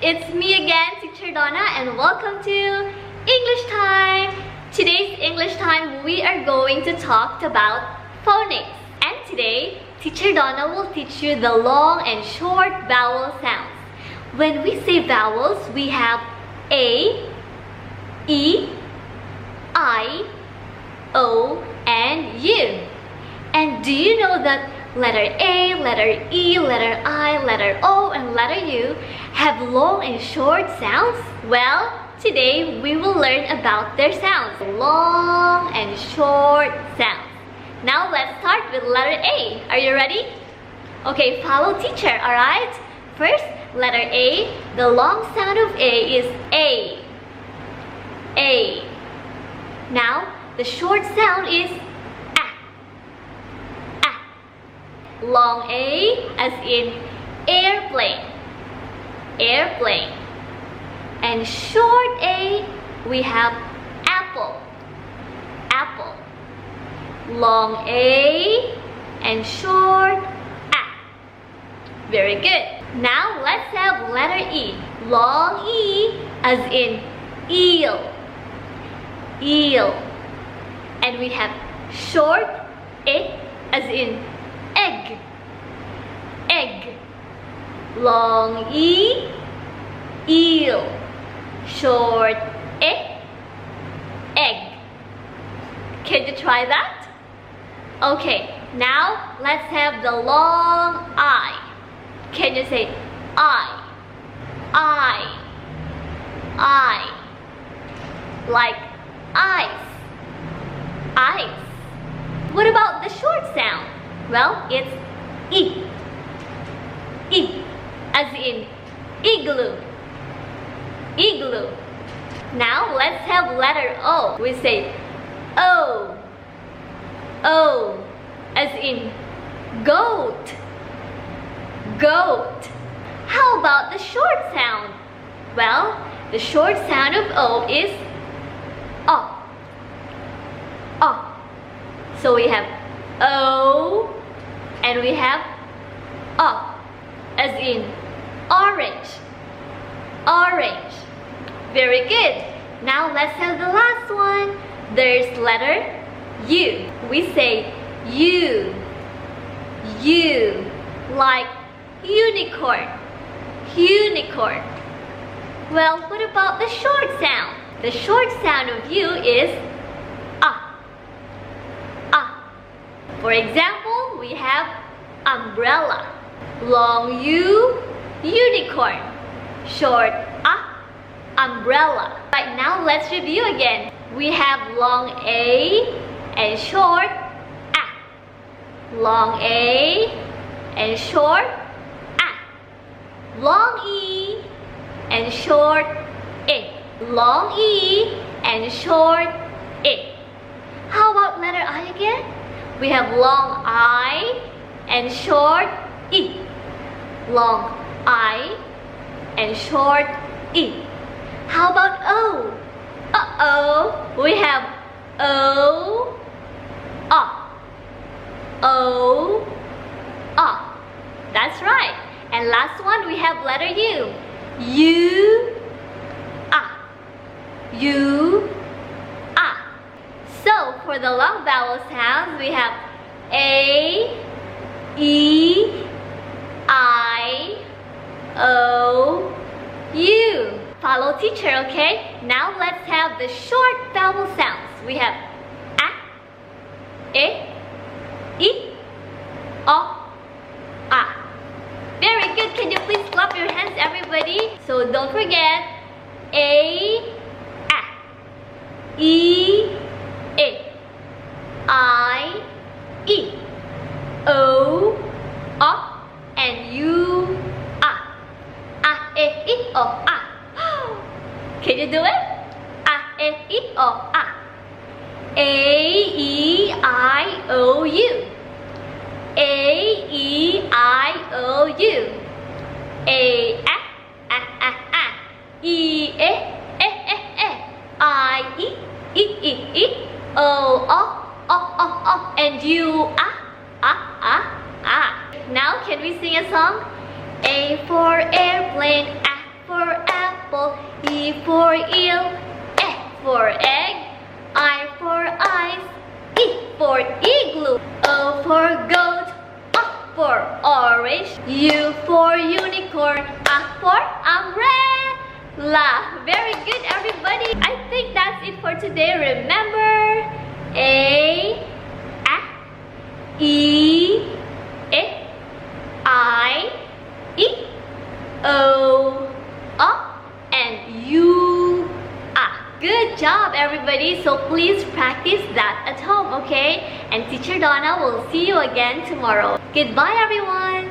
it's me again, Teacher Donna, and welcome to English Time. Today's English Time, we are going to talk about phonics. And today, Teacher Donna will teach you the long and short vowel sounds. When we say vowels, we have A, E, I, O, and U. And do you know that letter A, letter E, letter I, letter O, and letter U have long and short sounds? Well, today we will learn about their sounds. Long and short sounds. Now let's start with letter A. Are you ready? Okay, follow teacher, alright? First, letter A. The long sound of A is A. A. Now, the short sound is long A as in airplane, airplane. And short A, we have apple, apple. Long A and short A. Very good. Now let's have letter E. Long E as in eel, eel. And we have short A as in egg, egg. Long E, eel. Short E, egg. Can you try that? Okay, now let's have the long I. Can you say I? I. I. Like ice, ice. What about the short sound? Well, it's E. E, as in igloo, igloo. Now let's have letter O. We say O, O, as in goat, goat. How about the short sound? Well, the short sound of O is O, O. So we have O and we have O, as in orange, orange. Very good. Now let's have the last one. There's letter U. We say U, U, like unicorn, unicorn. Well, what about the short sound? The short sound of U is A, A. For example, we have umbrella. Long U, unicorn. Short A, umbrella. Right now, let's review again. We have long A and short A. Long A and short A. Long E and short E. Long E and short E. How about letter I again? We have long I and short E. Long I and short E. How about O? Uh-oh. We have O, O, O, O. That's right. And last one, we have letter U. U, A. U, A. So, for the long vowel sounds, we have A, E, I, O, U. Follow teacher, okay? Now let's have the short vowel sounds. We have A, E, O, A. Very good. Can you please clap your hands, everybody? So don't forget A, E, I, E, O, and U, A, E, O, A. Can you do it? A, E, O, A. E, I, O, U. A, E, I, O, U. A, E, I, E, O, and U, Now, can we sing a song? A for airplane, A for for orange, U for unicorn, A for umbrella. Very good, everybody. I think that's it for today. Remember, A, E, I, E, O, and U, Good job, everybody. So please practice that at home, okay? And Teacher Donna will see you again tomorrow. Goodbye, everyone.